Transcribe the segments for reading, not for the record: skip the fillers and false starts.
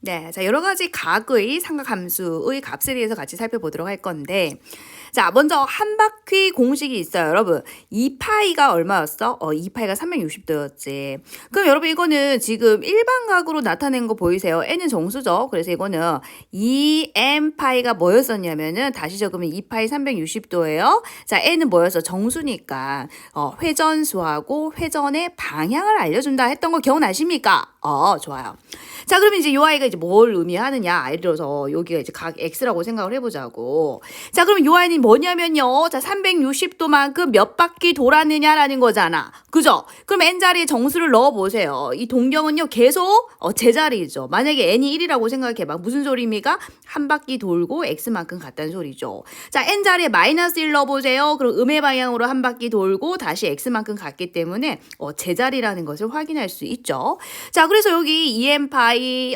네, 자, 여러 가지 각의 삼각함수의 값에 대해서 같이 살펴보도록 할 건데, 자, 먼저 한 바퀴 공식이 있어요, 여러분. 2파이가 얼마였어? 2파이가 360도였지. 그럼 여러분 이거는 지금 일반각으로 나타낸 거 보이세요? n은 정수죠. 그래서 이거는 2n파이가 뭐였었냐면은 다시 적으면 2파이 360도예요. 자, n은 뭐였어? 정수니까 회전수하고 회전의 방향을 알려준다 했던 거 기억나십니까? 좋아요. 자, 그러면 이제 이 아이가 이제 뭘 의미하느냐? 예를 들어서 여기가 이제 각 x라고 생각을 해보자고. 자, 그러면 이 아이는 뭐냐면요. 자, 360도만큼 몇 바퀴 돌았느냐라는 거잖아. 그죠? 그럼 n자리에 정수를 넣어보세요. 이 동경은요, 계속 제자리죠. 만약에 n이 1이라고 생각해봐. 무슨 소리입니까? 한 바퀴 돌고 x만큼 갔다는 소리죠. 자, n자리에 마이너스 1 넣어보세요. 그럼 음의 방향으로 한 바퀴 돌고 다시 x만큼 갔기 때문에 제자리라는 것을 확인할 수 있죠. 자, 그래서 여기 2n파이는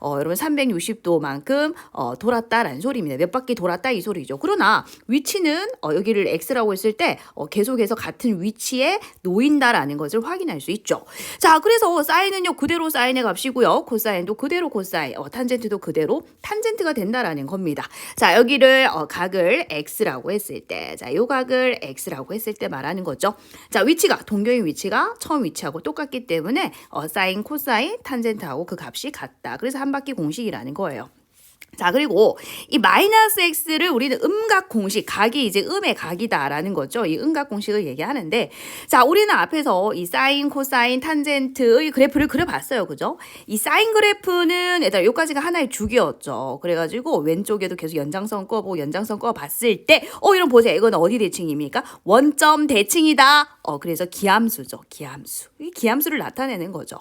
여러분 360도만큼 돌았다라는 소리입니다. 몇 바퀴 돌았다 이 소리죠. 그러나 위치는 여기를 x라고 했을 때 계속해서 같은 위치에 놓인다라는 것을 확인할 수 있죠. 자, 그래서 사인은요 그대로 사인의 값이고요. 코사인도 그대로 코사인, 탄젠트도 그대로 탄젠트가 된다라는 겁니다. 자, 여기를 각을 x라고 했을 때, 자, 요 각을 x라고 했을 때 말하는 거죠. 자, 위치가 동경의 위치가 처음 위치하고 똑같기 때문에 사인, 코사인, 탄젠트하고 그 값이 같다. 그래서 한 바퀴 공식이라는 거예요. 자, 그리고 이 마이너스 x를 우리는 음각 공식, 각이 이제 음의 각이다라는 거죠. 이 음각 공식을 얘기하는데, 자, 우리는 앞에서 이 사인, 코사인, 탄젠트의 그래프를 그려봤어요. 그죠? 이 사인 그래프는 얘들아 여기까지가 하나의 주기였죠. 그래가지고 왼쪽에도 계속 연장선 꺼보고 연장선 꺼봤을 때, 이런 보세요. 이건 어디 대칭입니까? 원점 대칭이다. 그래서 기함수죠. 기함수. 이 기함수를 나타내는 거죠.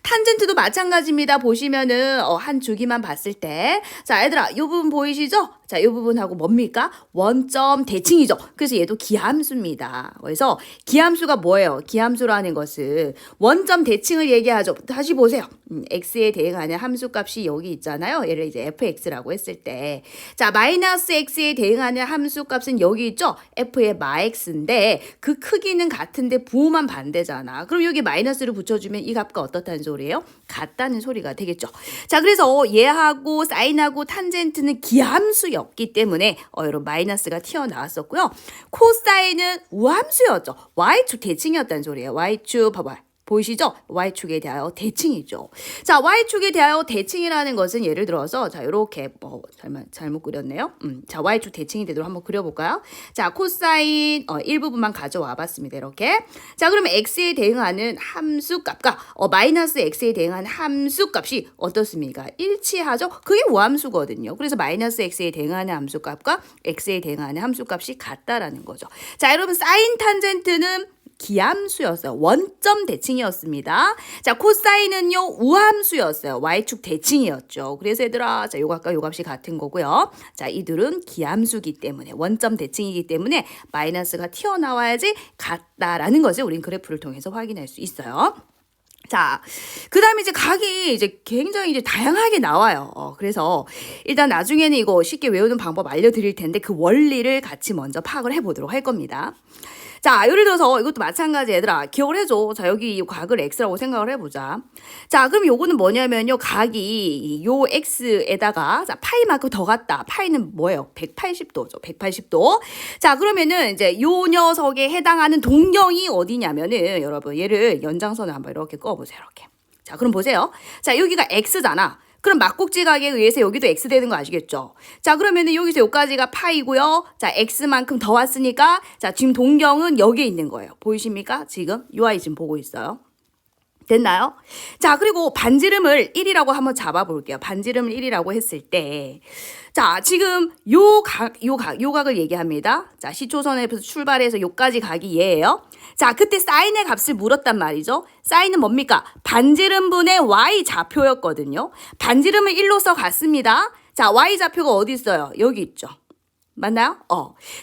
탄젠트도 마찬가지입니다. 보시면은 한 주기만 봤을 때, 자, 얘들아 이 부분 보이시죠? 자, 이 부분하고 뭡니까? 원점 대칭이죠. 그래서 얘도 기함수입니다. 그래서 기함수가 뭐예요? 기함수라는 것은 원점 대칭을 얘기하죠. 다시 보세요. x에 대응하는 함수값이 여기 있잖아요. 얘를 이제 fx라고 했을 때, 자, 마이너스 x에 대응하는 함수값은 여기 있죠. f의 마x인데 그 크기는 같은데 부호만 반대잖아. 그럼 여기 마이너스를 붙여주면 이 값과 어떻다는 소리예요? 같다는 소리가 되겠죠. 자, 그래서 얘하고 사인하고 탄젠트는 기함수였기 때문에 여러분 마이너스가 튀어나왔었고요. 코사인은 우함수였죠. y축 대칭이었다는 소리예요. y축 봐봐요. 보이시죠? Y축에 대하여 대칭이죠. 자, Y축에 대하여 대칭이라는 것은 예를 들어서, 자, 요렇게, 잘못 그렸네요. 자, Y축 대칭이 되도록 한번 그려볼까요? 자, 코사인, 일부분만 가져와 봤습니다. 이렇게. 자, 그러면 X에 대응하는 함수값과, 마이너스 X에 대응하는 함수값이 어떻습니까? 일치하죠? 그게 우함수거든요. 그래서 마이너스 X에 대응하는 함수값과 X에 대응하는 함수값이 같다라는 거죠. 자, 여러분, 사인 탄젠트는 기함수였어요. 원점 대칭이었습니다. 자, 코사인은요 우함수였어요. y축 대칭이었죠. 그래서 얘들아, 자, 요 값과 요 값이 같은 거고요. 자, 이들은 기함수기 때문에 원점 대칭이기 때문에 마이너스가 튀어나와야지 같다라는 것을 우린 그래프를 통해서 확인할 수 있어요. 자, 그 다음에 이제 각이 이제 굉장히 이제 다양하게 나와요. 그래서 일단 나중에는 이거 쉽게 외우는 방법 알려드릴 텐데 그 원리를 같이 먼저 파악을 해보도록 할 겁니다. 자, 예를 들어서 이것도 마찬가지 얘들아 기억을 해줘. 자, 여기 이 각을 x라고 생각을 해보자. 자, 그럼 요거는 뭐냐면요. 각이 요 x에다가 자, 파이만큼 더 갔다. 파이는 뭐예요? 180도죠. 180도. 자, 그러면은 이제 요 녀석에 해당하는 동경이 어디냐면은 여러분 얘를 연장선을 한번 이렇게 꺼보세요. 이렇게. 자, 그럼 보세요. 자, 여기가 x잖아. 그럼 막국지각에 의해서 여기도 x 되는 거 아시겠죠? 자, 그러면은 여기서 여기까지가 파이고요. 자, x만큼 더 왔으니까 자, 지금 동경은 여기에 있는 거예요. 보이십니까? 지금 이 아이 지금 보고 있어요. 됐나요? 자, 그리고 반지름을 1이라고 한번 잡아볼게요. 반지름을 1이라고 했을 때, 자, 지금 요 각을 얘기합니다. 자, 시초선에서 출발해서 요까지 각이 얘예요. 자, 그때 사인의 값을 물었단 말이죠. 사인은 뭡니까? 반지름분의 y 좌표였거든요. 반지름을 1로서 갔습니다. 자, y 좌표가 어디 있어요? 여기 있죠. 맞나요?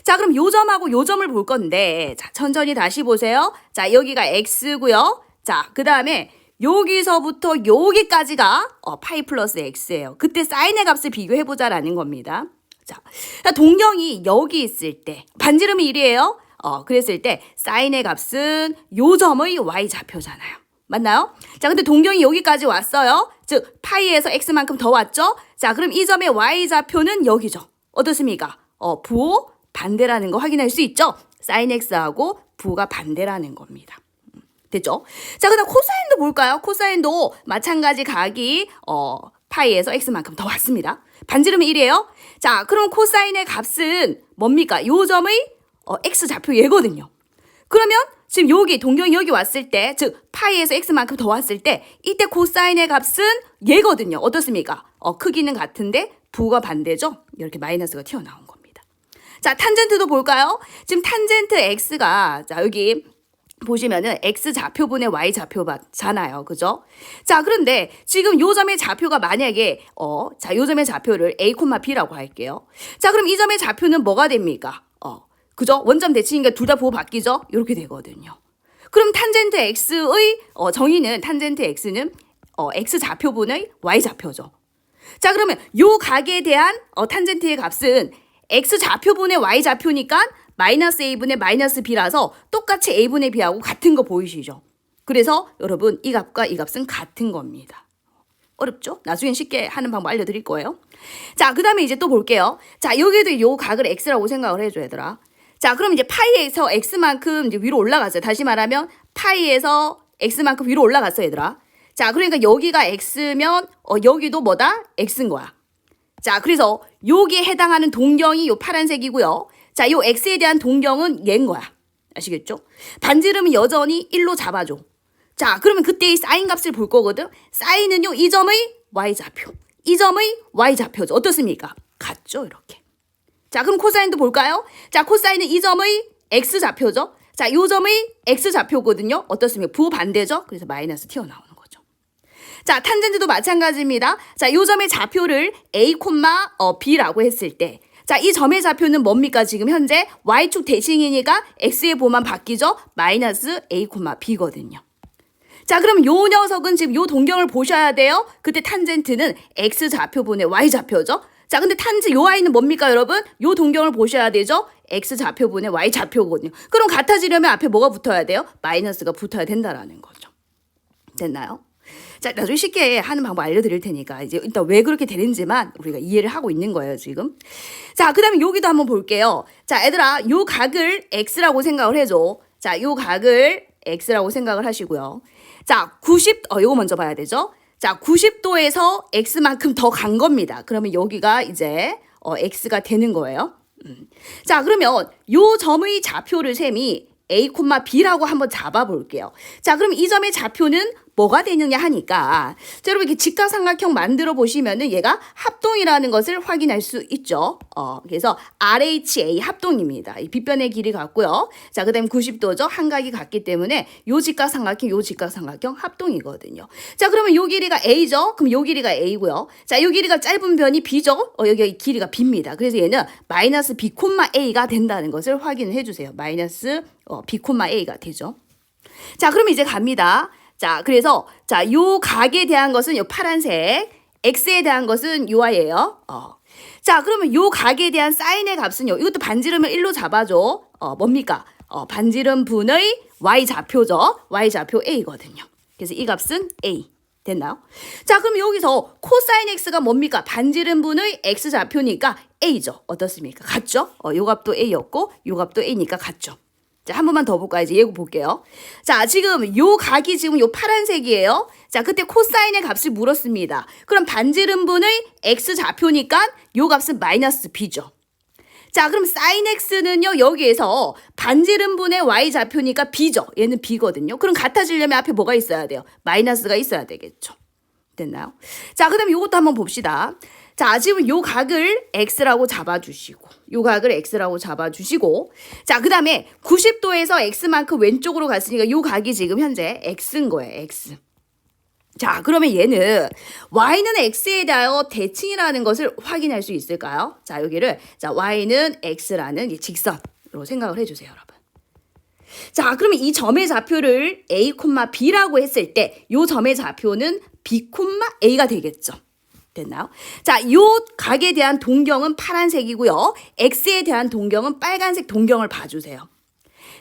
자, 그럼 요 점하고 요 점을 볼 건데, 자, 천천히 다시 보세요. 자, 여기가 x고요. 자, 그 다음에 여기서부터 여기까지가 파이 플러스 x예요. 그때 사인의 값을 비교해보자라는 겁니다. 자, 동경이 여기 있을 때 반지름이 1이에요. 그랬을 때 사인의 값은 요 점의 y 좌표잖아요. 맞나요? 자, 근데 동경이 여기까지 왔어요. 즉 파이에서 x만큼 더 왔죠? 자, 그럼 이 점의 y좌표는 여기죠. 어떻습니까? 부호 반대라는 거 확인할 수 있죠? sin x하고 부호가 반대라는 겁니다. 됐죠? 자, 그다음 코사인도 볼까요? 코사인도 마찬가지 각이 파이에서 x만큼 더 왔습니다. 반지름이 1이에요. 자, 그럼 코사인의 값은 뭡니까? 요 점의 x좌표 얘거든요. 그러면 지금 여기 동경이 여기 왔을 때, 즉 파이에서 x만큼 더 왔을 때 이때 코사인의 값은 얘거든요. 어떻습니까? 크기는 같은데 부호가 반대죠? 이렇게 마이너스가 튀어나온 겁니다. 자, 탄젠트도 볼까요? 지금 탄젠트 x가 자, 여기 보시면은 x좌표분의 y좌표잖아요. 그죠? 자, 그런데 지금 요 점의 좌표가 만약에 자, 요 점의 좌표를 a, b라고 할게요. 자, 그럼 이 점의 좌표는 뭐가 됩니까? 그죠? 원점 대칭이니까 둘 다 부호 바뀌죠? 이렇게 되거든요. 그럼 탄젠트 x의 정의는 탄젠트 x는 x좌표분의 y좌표죠. 자, 그러면 요 각에 대한 탄젠트의 값은 x좌표분의 y좌표니까 마이너스 a분의 마이너스 b라서 똑같이 a분의 b하고 같은 거 보이시죠? 그래서 여러분 이 값과 이 값은 같은 겁니다. 어렵죠? 나중에 쉽게 하는 방법 알려드릴 거예요. 자, 그 다음에 이제 또 볼게요. 자, 여기도 요 각을 x라고 생각을 해줘, 얘들아. 자, 그럼 이제 파이에서 x만큼 이제 위로 올라갔어요. 다시 말하면 파이에서 x만큼 위로 올라갔어, 얘들아. 자, 그러니까 여기가 x면 여기도 뭐다? x인 거야. 자, 그래서 여기에 해당하는 동경이 요 파란색이고요. 자, 요 x에 대한 동경은 얘인 거야. 아시겠죠? 반지름은 여전히 1로 잡아줘. 자, 그러면 그때 이 사인 값을 볼 거거든. 사인은요, 이 점의 y좌표. 이 점의 y좌표죠. 어떻습니까? 같죠, 이렇게. 자, 그럼 코사인도 볼까요? 자, 코사인은 이 점의 x좌표죠. 자, 요 점의 x좌표거든요. 어떻습니까? 부호 반대죠? 그래서 마이너스 튀어나오는 거죠. 자, 탄젠트도 마찬가지입니다. 자, 요 점의 좌표를 a, b라고 했을 때 자, 이 점의 좌표는 뭡니까? 지금 현재 y축 대칭이니까 x의 부호만 바뀌죠? 마이너스 a, b거든요. 자, 그럼 요 녀석은 지금 요 동경을 보셔야 돼요. 그때 탄젠트는 x좌표분의 y좌표죠. 자, 근데 요 y는 뭡니까, 여러분? 요 동경을 보셔야 되죠? x좌표분의 y좌표거든요. 그럼 같아지려면 앞에 뭐가 붙어야 돼요? 마이너스가 붙어야 된다라는 거죠. 됐나요? 자, 나중에 쉽게 하는 방법 알려드릴 테니까 이제 일단 왜 그렇게 되는지만 우리가 이해를 하고 있는 거예요, 지금. 자, 그 다음에 여기도 한번 볼게요. 자, 얘들아, 요 각을 x라고 생각을 해줘. 자, 요 각을 x라고 생각을 하시고요. 자, 요거 먼저 봐야 되죠. 자, 90도에서 x만큼 더 간 겁니다. 그러면 여기가 이제 x가 되는 거예요. 자, 그러면 요 점의 좌표를 셈이 a, b라고 한번 잡아볼게요. 자, 그럼 이 점의 좌표는 뭐가 되느냐 하니까 자, 여러분 이렇게 직각삼각형 만들어 보시면은 얘가 합동이라는 것을 확인할 수 있죠. 그래서 RHA 합동입니다. 이 빗변의 길이 같고요. 자, 그다음 90도죠. 한각이 같기 때문에 요 직각삼각형 합동이거든요. 자, 그러면 요 길이가 A죠. 그럼 요 길이가 A고요. 자, 요 길이가 짧은 변이 B죠. 여기 길이가 B입니다. 그래서 얘는 마이너스 B, A가 된다는 것을 확인해 주세요. 마이너스 B, A가 되죠. 자, 그럼 이제 갑니다. 자, 그래서 자, 요 각에 대한 것은 요 파란색, x에 대한 것은 요아예요. 자, 그러면 요 각에 대한 사인의 값은요. 이것도 반지름을 1로 잡아줘. 뭡니까? 반지름 분의 y좌표죠. y좌표 a거든요. 그래서 이 값은 a. 됐나요? 자, 그럼 여기서 코사인 x가 뭡니까? 반지름 분의 x좌표니까 a죠. 어떻습니까? 같죠? 요 값도 a였고 요 값도 a니까 같죠. 자, 한 번만 더 볼까요? 이제 예고 볼게요. 자, 지금 요 각이 지금 요 파란색이에요. 자, 그때 코사인의 값을 물었습니다. 그럼 반지름분의 x좌표니까 요 값은 마이너스 b죠. 자, 그럼 sin x는요, 여기에서 반지름분의 y좌표니까 b죠. 얘는 b거든요. 그럼 같아지려면 앞에 뭐가 있어야 돼요? 마이너스가 있어야 되겠죠. 됐나요? 자, 그 다음에 요것도 한번 봅시다. 자, 지금 요 각을 x라고 잡아주시고 요 각을 x라고 잡아주시고 자, 그 다음에 90도에서 x만큼 왼쪽으로 갔으니까 요 각이 지금 현재 x인 거예요. x. 자, 그러면 얘는 y는 x에 대하여 대칭이라는 것을 확인할 수 있을까요? 자, 여기를 자, y는 x라는 이 직선으로 생각을 해주세요, 여러분. 자, 그러면 이 점의 좌표를 a, b라고 했을 때 요 점의 좌표는 b, a가 되겠죠. 됐나요? 자, 요 각에 대한 동경은 파란색이고요. x에 대한 동경은 빨간색 동경을 봐주세요.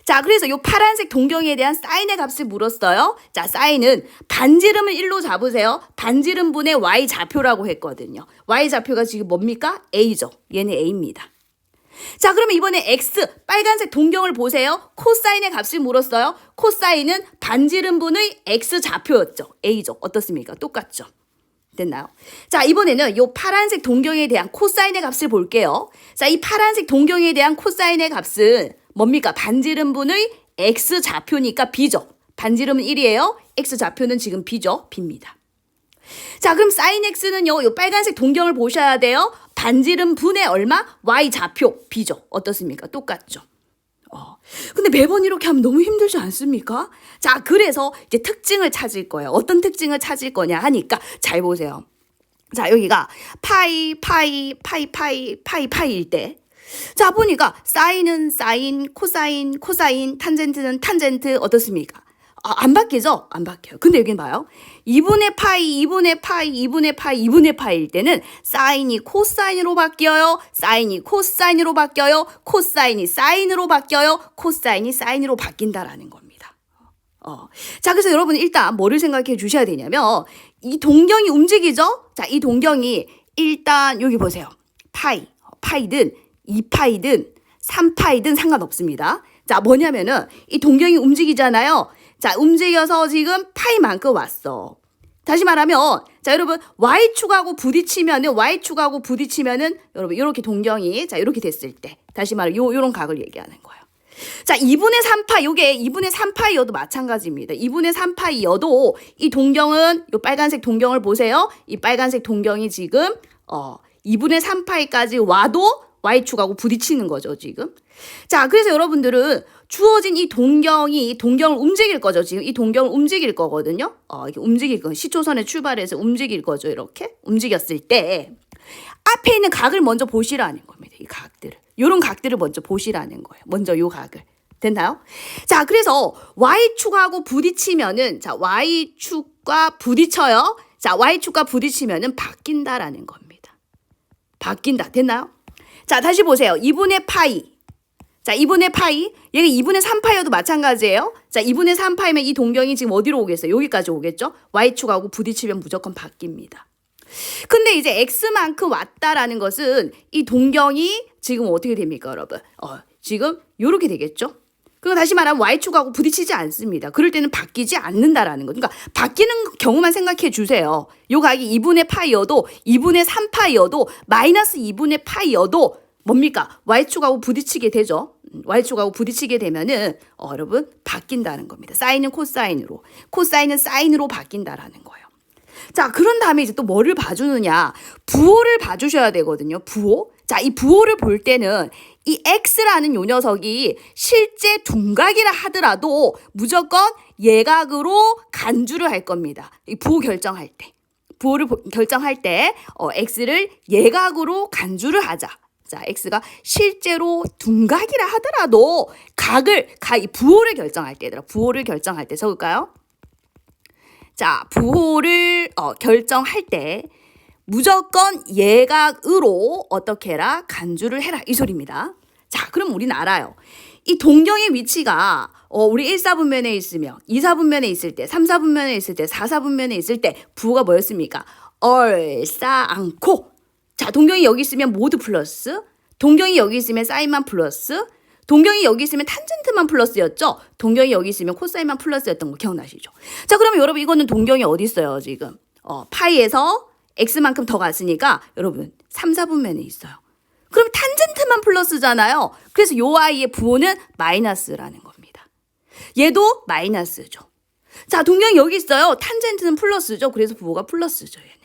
자, 그래서 요 파란색 동경에 대한 사인의 값을 물었어요. 자, 사인은 반지름을 1로 잡으세요. 반지름분의 y좌표라고 했거든요. y좌표가 지금 뭡니까? a죠. 얘는 a입니다. 자, 그러면 이번에 x, 빨간색 동경을 보세요. 코사인의 값을 물었어요. 코사인은 반지름분의 x좌표였죠. a죠. 어떻습니까? 똑같죠. 됐나요? 자, 이번에는 요 파란색 동경에 대한 코사인의 값을 볼게요. 자, 이 파란색 동경에 대한 코사인의 값은 뭡니까? 반지름분의 x좌표니까 b죠. 반지름은 1이에요. x좌표는 지금 b죠. b입니다. 자, 그럼 사인 x는요. 요 빨간색 동경을 보셔야 돼요. 반지름분의 얼마? y좌표 b죠. 어떻습니까? 똑같죠. 근데 매번 이렇게 하면 너무 힘들지 않습니까? 자, 그래서 이제 특징을 찾을 거예요. 어떤 특징을 찾을 거냐 하니까 잘 보세요. 자, 여기가 파이일 때. 자, 보니까 사인은 사인, 코사인, 탄젠트는 탄젠트 어떻습니까? 안 바뀌죠? 안 바뀌어요. 근데 여기는 봐요. 2분의 파이일 때는 사인이 코사인으로 바뀌어요. 사인이 코사인으로 바뀌어요. 코사인이 사인으로 바뀌어요. 코사인이 사인으로 바뀐다라는 겁니다. 자, 그래서 여러분 일단 뭐를 생각해 주셔야 되냐면 이 동경이 움직이죠? 자, 이 동경이 일단 여기 보세요. 파이든 2파이든 3파이든 상관없습니다. 자, 뭐냐면은 이 동경이 움직이잖아요. 자, 움직여서 지금 파이만큼 왔어. 다시 말하면, 자, 여러분, y축하고 부딪히면은, 여러분, 이렇게 동경이, 자, 이렇게 됐을 때, 다시 말해, 요런 각을 얘기하는 거예요. 자, 2분의 3파이, 요게 2분의 3파이여도 마찬가지입니다. 2분의 3파이여도 이 동경은, 요 빨간색 동경을 보세요. 이 빨간색 동경이 지금, 2분의 3파이까지 와도 y축하고 부딪히는 거죠, 지금. 자, 그래서 여러분들은 주어진 이 동경을 움직일 거죠. 지금 이 동경을 움직일 거거든요. 이렇게 움직일 거. 시초선에 출발해서 움직일 거죠. 이렇게 움직였을 때 앞에 있는 각을 먼저 보시라는 겁니다. 이 각들을. 요런 각들을 먼저 보시라는 거예요. 먼저 요 각을. 됐나요? 자, 그래서 y축하고 부딪히면은 자, y축과 부딪혀요. 자, y축과 부딪히면은 바뀐다라는 겁니다. 바뀐다. 됐나요? 자, 다시 보세요. 2분의 파이. 자, 2분의 파이. 얘가 2분의 3파이여도 마찬가지예요. 자, 2분의 3파이면 이 동경이 지금 어디로 오겠어요? 여기까지 오겠죠? y축하고 부딪히면 무조건 바뀝니다. 근데 이제 x만큼 왔다라는 것은 이 동경이 지금 어떻게 됩니까, 여러분? 지금 요렇게 되겠죠? 그리고 다시 말하면 y축하고 부딪히지 않습니다. 그럴 때는 바뀌지 않는다라는 거. 그러니까 바뀌는 경우만 생각해 주세요. 요 각이 2분의 파이여도 2분의 3파이여도 마이너스 2분의 파이여도 뭡니까? y축하고 부딪히게 되죠. y축하고 부딪히게 되면은 여러분 바뀐다는 겁니다. 사인은 코사인으로, 코사인은 사인으로 바뀐다라는 거예요. 자, 그런 다음에 이제 또 뭐를 봐주느냐? 부호를 봐주셔야 되거든요. 부호. 자, 이 부호를 볼 때는 이 x라는 요 녀석이 실제 둔각이라 하더라도 무조건 예각으로 간주를 할 겁니다. 이 부호 결정할 때. 부호를 결정할 때 x를 예각으로 간주를 하자. 자, x가 실제로 둔각이라 하더라도 이 부호를 결정할 때, 얘들아, 부호를 결정할 때 적을까요? 자, 부호를 결정할 때 무조건 예각으로 어떻게 해라? 간주를 해라. 이 소리입니다. 자, 그럼 우리는 알아요. 이 동경의 위치가 우리 1사분면에 있으며 2사분면에 있을 때, 3사분면에 있을 때, 4사분면에 있을 때 부호가 뭐였습니까? 얼싸안고. 자, 동경이 여기 있으면 모두 플러스, 동경이 여기 있으면 사인만 플러스, 동경이 여기 있으면 탄젠트만 플러스였죠? 동경이 여기 있으면 코사인만 플러스였던 거 기억나시죠? 자, 그러면 여러분 이거는 동경이 어디 있어요, 지금? 파이에서 x만큼 더 갔으니까 여러분 3, 4분면에 있어요. 그럼 탄젠트만 플러스잖아요. 그래서 요 아이의 부호는 마이너스라는 겁니다. 얘도 마이너스죠. 자, 동경이 여기 있어요. 탄젠트는 플러스죠. 그래서 부호가 플러스죠, 얘는.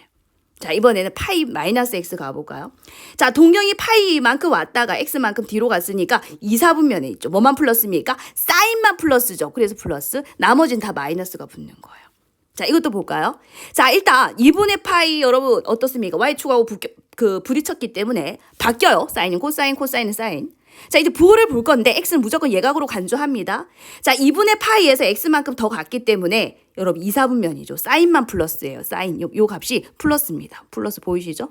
자, 이번에는 파이 마이너스 x 가볼까요? 자, 동경이 파이만큼 왔다가 x만큼 뒤로 갔으니까 2, 4분면에 있죠. 뭐만 플러스입니까? 사인만 플러스죠. 그래서 플러스, 나머지는 다 마이너스가 붙는 거예요. 자, 이것도 볼까요? 자, 일단 2분의 파이 여러분 어떻습니까? y축하고 부딪혔기 때문에 바뀌어요. 사인은 코사인, 코사인은 사인. 자, 이제 부호를 볼 건데 x는 무조건 예각으로 간주합니다. 자, 2분의 파이에서 x만큼 더 같기 때문에 여러분 2, 4분면이죠. 사인만 플러스예요. 사인. 요 값이 플러스입니다. 플러스 보이시죠?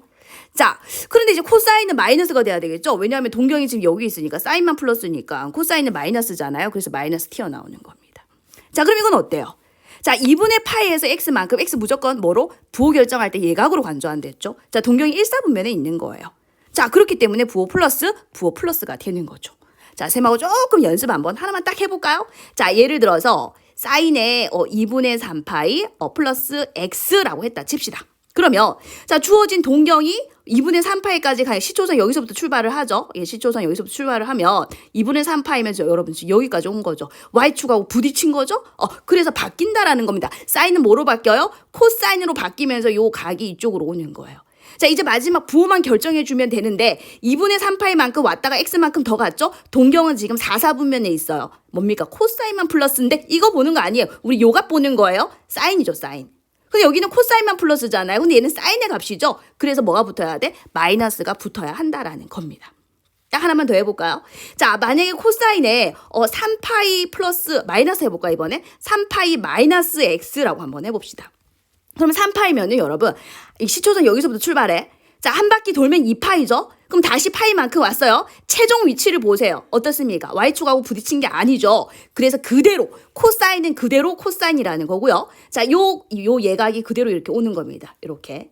자, 그런데 이제 코사인은 마이너스가 돼야 되겠죠? 왜냐하면 동경이 지금 여기 있으니까 사인만 플러스니까 코사인은 마이너스잖아요. 그래서 마이너스 튀어나오는 겁니다. 자, 그럼 이건 어때요? 자, 2분의 파이에서 x만큼 x 무조건 뭐로? 부호 결정할 때 예각으로 간주한댔죠? 자, 동경이 1, 4분면에 있는 거예요. 자, 그렇기 때문에 부호 플러스가 되는 거죠. 자, 쌤하고 조금 연습 한번 하나만 딱 해볼까요? 자, 예를 들어서 사인의 2분의 3파이 플러스 x라고 했다 칩시다. 그러면 자, 주어진 동경이 2분의 3파이까지 가야 시초선 여기서부터 출발을 하죠. 예, 시초선 여기서부터 출발을 하면 2분의 3파이면 여러분 여기까지 온 거죠. y축하고 부딪힌 거죠. 그래서 바뀐다라는 겁니다. 사인은 뭐로 바뀌어요? 코사인으로 바뀌면서 요 각이 이쪽으로 오는 거예요. 자, 이제 마지막 부호만 결정해주면 되는데 2분의 3파이만큼 왔다가 x만큼 더 갔죠? 동경은 지금 4, 4분면에 있어요. 뭡니까? 코사인만 플러스인데 이거 보는 거 아니에요. 우리 요 값 보는 거예요. 사인이죠, 사인. 근데 여기는 코사인만 플러스잖아요. 근데 얘는 사인의 값이죠. 그래서 뭐가 붙어야 돼? 마이너스가 붙어야 한다라는 겁니다. 딱 하나만 더 해볼까요? 자, 만약에 코사인에 3파이 플러스 마이너스 해볼까 이번에? 3파이 마이너스 x라고 한번 해봅시다. 그러면 3파이면은 여러분 이 시초선 여기서부터 출발해. 자, 한 바퀴 돌면 2파이죠? 그럼 다시 파이만큼 왔어요. 최종 위치를 보세요. 어떻습니까? y축하고 부딪힌 게 아니죠. 그래서 그대로 코사인은 그대로 코사인이라는 거고요. 자, 요 예각이 그대로 이렇게 오는 겁니다. 이렇게.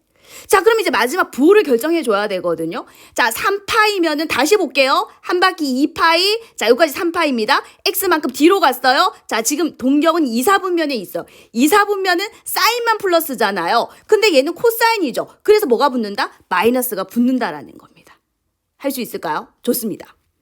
자, 그럼 이제 마지막 부호를 결정해 줘야 되거든요. 자, 3파이면은 다시 볼게요. 한 바퀴 2파이. 자, 여기까지 3파이입니다. x만큼 뒤로 갔어요. 자, 지금 동경은 2, 4분면에 있어. 2, 4분면은 사인만 플러스잖아요. 근데 얘는 코사인이죠. 그래서 뭐가 붙는다? 마이너스가 붙는다라는 겁니다. 할 수 있을까요? 좋습니다.